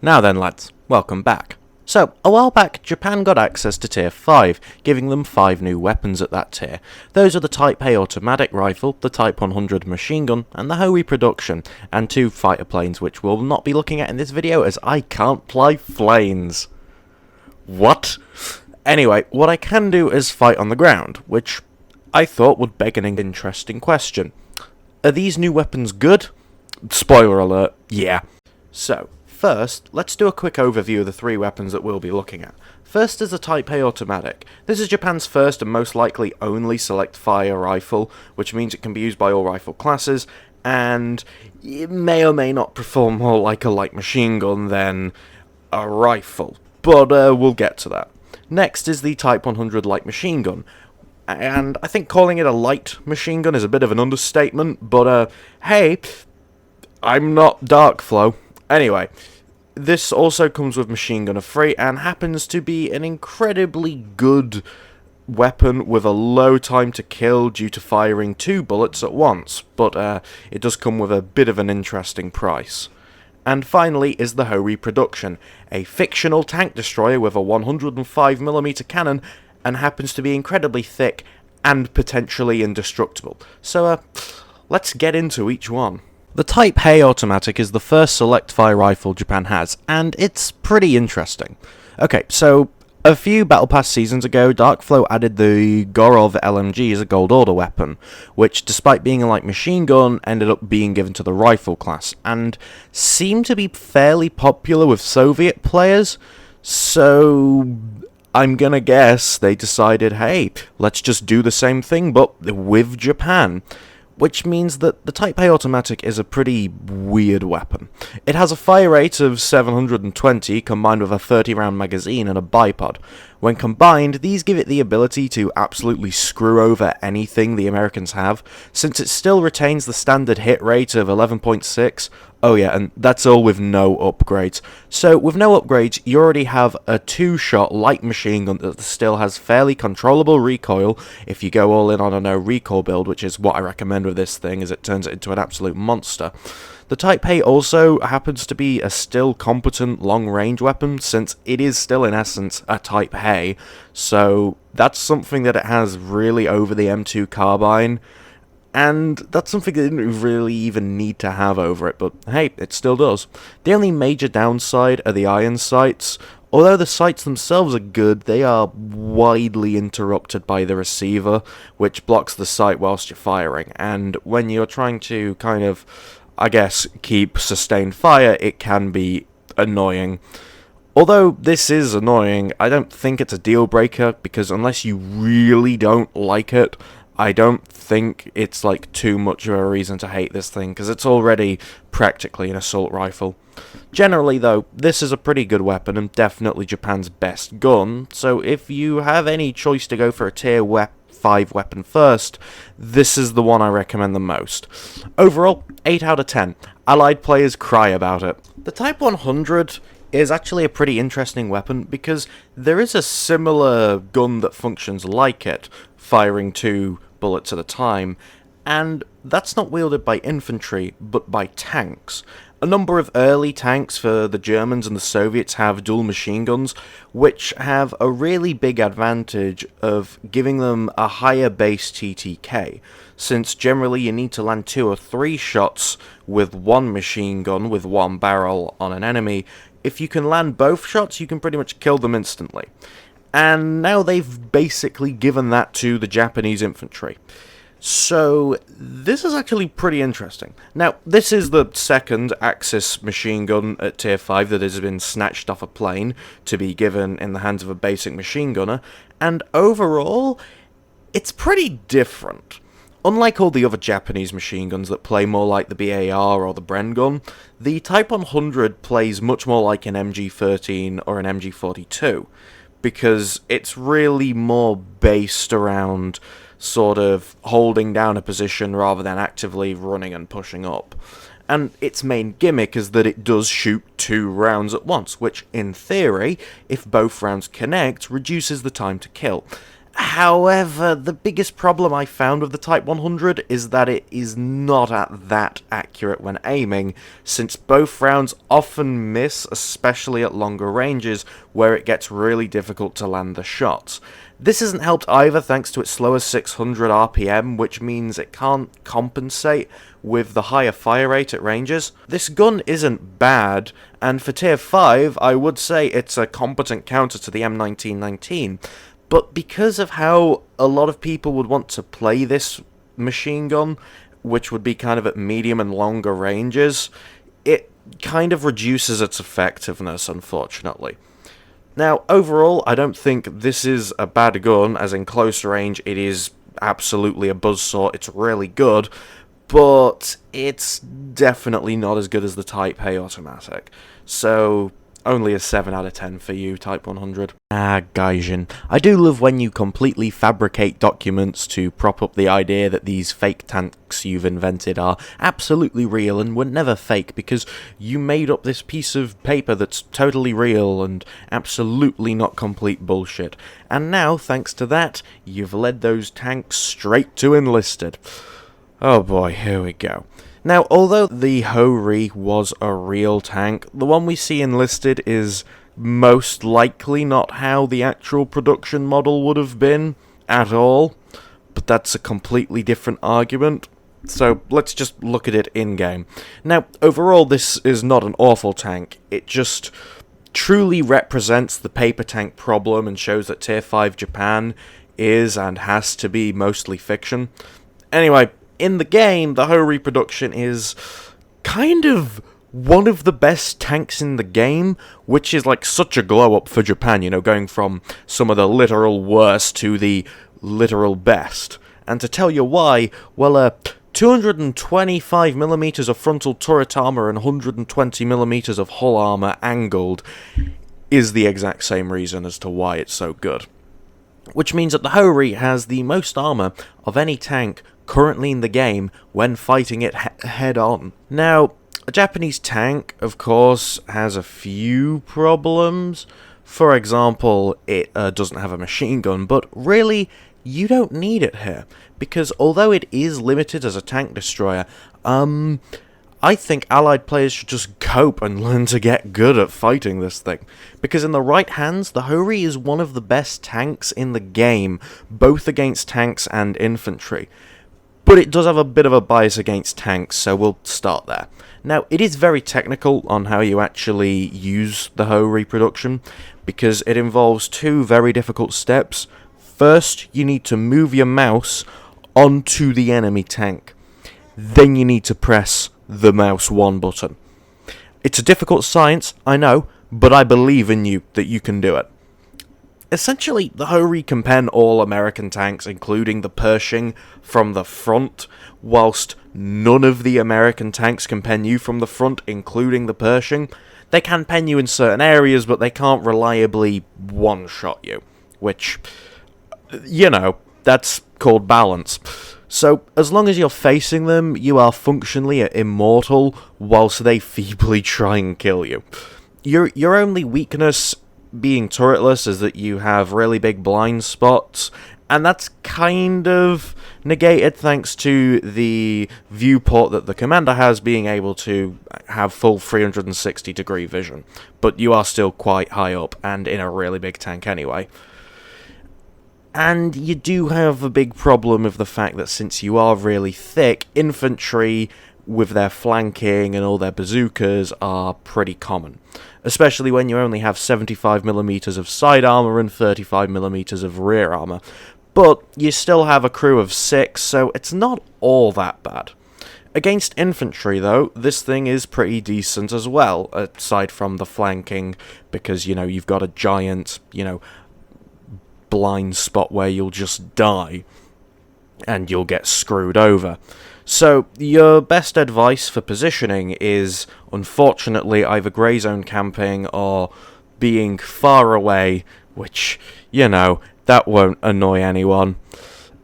Now then lads, welcome back. So, a while back, Japan got access to Tier 5, giving them 5 new weapons at that tier. Those are the Type A automatic rifle, the Type 100 machine gun, and the HVAR production, and 2 fighter planes which we'll not be looking at in this video as I can't fly planes. What? Anyway, what I can do is fight on the ground, which I thought would beg an interesting question. Are these new weapons good? Spoiler alert, yeah. So, first, let's do a quick overview of the 3 weapons that we'll be looking at. First is the Type A automatic. This is Japan's first and most likely only select fire rifle, which means it can be used by all rifle classes, and it may or may not perform more like a light machine gun than a rifle, but we'll get to that. Next is the Type 100 light machine gun, and I think calling it a light machine gun is a bit of an understatement, but hey, I'm not Darkflow. Anyway, this also comes with Machine Gunner Free and happens to be an incredibly good weapon with a low time to kill due to firing 2 bullets at once, but it does come with a bit of an interesting price. And finally is the HVAR production, a fictional tank destroyer with a 105mm cannon and happens to be incredibly thick and potentially indestructible. So let's get into each one. The Type A automatic is the first select fire rifle Japan has, and it's pretty interesting. Okay, so a few Battle Pass seasons ago, Darkflow added the Gorov LMG as a Gold Order weapon, which, despite being a light machine gun, ended up being given to the rifle class, and seemed to be fairly popular with Soviet players, so I'm gonna guess they decided, hey, let's just do the same thing, but with Japan. Which means that the Type A automatic is a pretty weird weapon. It has a fire rate of 720 combined with a 30-round magazine and a bipod. When combined, these give it the ability to absolutely screw over anything the Americans have, since it still retains the standard hit rate of 11.6. Oh yeah, and that's all with no upgrades. So with no upgrades, you already have a 2-shot light machine gun that still has fairly controllable recoil if you go all in on a no recoil build, which is what I recommend with this thing, as it turns it into an absolute monster. The Type A also happens to be a still competent long-range weapon, since it is still in essence a Type A, so that's something that it has really over the M2 carbine, and that's something that didn't really even need to have over it, but hey, it still does. The only major downside are the iron sights. Although the sights themselves are good, they are widely interrupted by the receiver, which blocks the sight whilst you're firing, and when you're trying to kind of, I guess, keep sustained fire, it can be annoying. Although this is annoying, I don't think it's a deal breaker, because unless you really don't like it, I don't think it's like too much of a reason to hate this thing, because it's already practically an assault rifle. Generally though, this is a pretty good weapon and definitely Japan's best gun, so if you have any choice to go for a tier 5 weapon first, this is the one I recommend the most. Overall, 8 out of 10. Allied players cry about it. The Type 100 is actually a pretty interesting weapon because there is a similar gun that functions like it, firing 2 bullets at a time, and that's not wielded by infantry, but by tanks. A number of early tanks for the Germans and the Soviets have dual machine guns, which have a really big advantage of giving them a higher base TTK, since generally you need to land 2 or 3 shots with one machine gun with one barrel on an enemy. If you can land both shots, you can pretty much kill them instantly. And now they've basically given that to the Japanese infantry. So this is actually pretty interesting. Now, this is the second Axis machine gun at tier 5 that has been snatched off a plane to be given in the hands of a basic machine gunner, and overall, it's pretty different. Unlike all the other Japanese machine guns that play more like the BAR or the Bren gun, the Type 100 plays much more like an MG13 or an MG42, because it's really more based around sort of holding down a position rather than actively running and pushing up. And its main gimmick is that it does shoot 2 rounds at once, which in theory, if both rounds connect, reduces the time to kill. However, the biggest problem I found with the Type 100 is that it is not at that accurate when aiming, since both rounds often miss, especially at longer ranges, where it gets really difficult to land the shots. This isn't helped either thanks to its slower 600 RPM, which means it can't compensate with the higher fire rate at ranges. This gun isn't bad, and for Tier 5, I would say it's a competent counter to the M1919, but because of how a lot of people would want to play this machine gun, which would be kind of at medium and longer ranges, it kind of reduces its effectiveness, unfortunately. Now, overall, I don't think this is a bad gun, as in close range it is absolutely a buzzsaw, it's really good, but it's definitely not as good as the Type A automatic. So, only a 7 out of 10 for you, Type 100. Ah, Gaijin. I do love when you completely fabricate documents to prop up the idea that these fake tanks you've invented are absolutely real and were never fake, because you made up this piece of paper that's totally real and absolutely not complete bullshit. And now, thanks to that, you've led those tanks straight to Enlisted. Oh boy, here we go. Now, although the HVAR was a real tank, the one we see enlisted is most likely not how the actual production model would have been at all, but that's a completely different argument. So let's just look at it in-game. Now, overall, this is not an awful tank. It just truly represents the paper tank problem and shows that Tier 5 Japan is and has to be mostly fiction. Anyway, in the game, the HVAR production is kind of one of the best tanks in the game, which is like such a glow up for Japan, you know, going from some of the literal worst to the literal best. And to tell you why, well, 225mm of frontal turret armor and 120mm of hull armor angled is the exact same reason as to why it's so good. Which means that the HVAR has the most armor of any tank currently in the game when fighting it head-on. Now, a Japanese tank, of course, has a few problems. For example, it doesn't have a machine gun, but really, you don't need it here, because although it is limited as a tank destroyer, I think Allied players should just cope and learn to get good at fighting this thing. Because in the right hands, the HVAR is one of the best tanks in the game, both against tanks and infantry. But it does have a bit of a bias against tanks, so we'll start there. Now, it is very technical on how you actually use the HVAR production, because it involves two very difficult steps. First, you need to move your mouse onto the enemy tank. Then you need to press the mouse 1 button. It's a difficult science, I know, but I believe in you that you can do it. Essentially, the HVAR can pen all American tanks, including the Pershing, from the front, whilst none of the American tanks can pen you from the front, including the Pershing. They can pen you in certain areas, but they can't reliably one-shot you, which, you know, that's called balance. So, as long as you're facing them, you are functionally immortal, whilst they feebly try and kill you. Your only weakness being turretless is that you have really big blind spots, and that's kind of negated thanks to the viewport that the commander has, being able to have full 360-degree vision. But you are still quite high up, and in a really big tank anyway. And you do have a big problem with the fact that since you are really thick, infantry with their flanking and all their bazookas are pretty common. Especially when you only have 75mm of side armor and 35mm of rear armor. But you still have a crew of 6, so it's not all that bad. Against infantry, though, this thing is pretty decent as well, aside from the flanking, because, you know, you've got a giant, you know, blind spot where you'll just die, and you'll get screwed over. So, your best advice for positioning is, unfortunately, either grey zone camping or being far away, which, you know, that won't annoy anyone.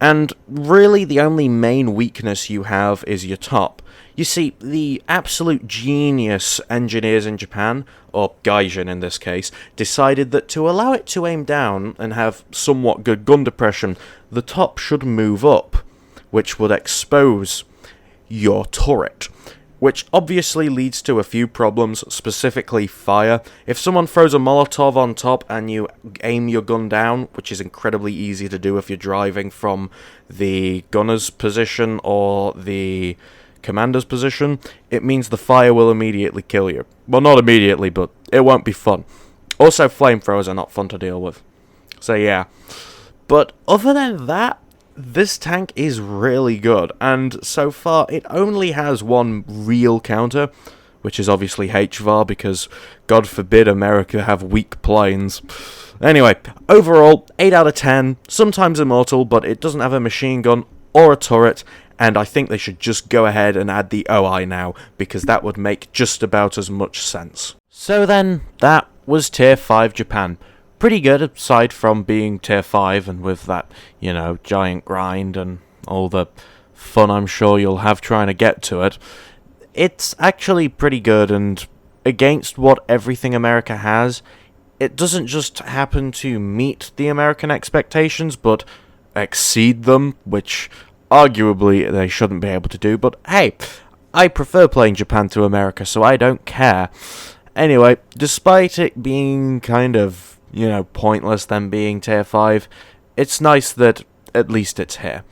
And really, the only main weakness you have is your top. You see, the absolute genius engineers in Japan, or Gaijin in this case, decided that to allow it to aim down and have somewhat good gun depression, the top should move up, which would expose your turret. Which obviously leads to a few problems, specifically fire. If someone throws a Molotov on top and you aim your gun down, which is incredibly easy to do if you're driving from the gunner's position or the commander's position, it means the fire will immediately kill you. Well, not immediately, but it won't be fun. Also, flamethrowers are not fun to deal with. So yeah. But other than that, this tank is really good, and so far it only has one real counter, which is obviously HVAR, because God forbid America have weak planes. Anyway, overall, 8 out of 10, sometimes immortal, but it doesn't have a machine gun or a turret, and I think they should just go ahead and add the OI now, because that would make just about as much sense. So then, that was Tier 5 Japan. Pretty good, aside from being Tier 5 and with that, giant grind and all the fun I'm sure you'll have trying to get to it. It's actually pretty good, and against what everything America has, it doesn't just happen to meet the American expectations, but exceed them, which arguably they shouldn't be able to do, but hey, I prefer playing Japan to America, so I don't care. Anyway, despite it being kind of pointless them being Tier 5, it's nice that at least it's here.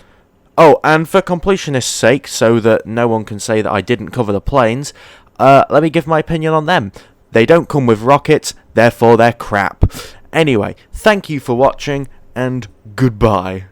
Oh, and for completionist's sake, so that no one can say that I didn't cover the planes, let me give my opinion on them. They don't come with rockets, therefore they're crap. Anyway, thank you for watching, and goodbye.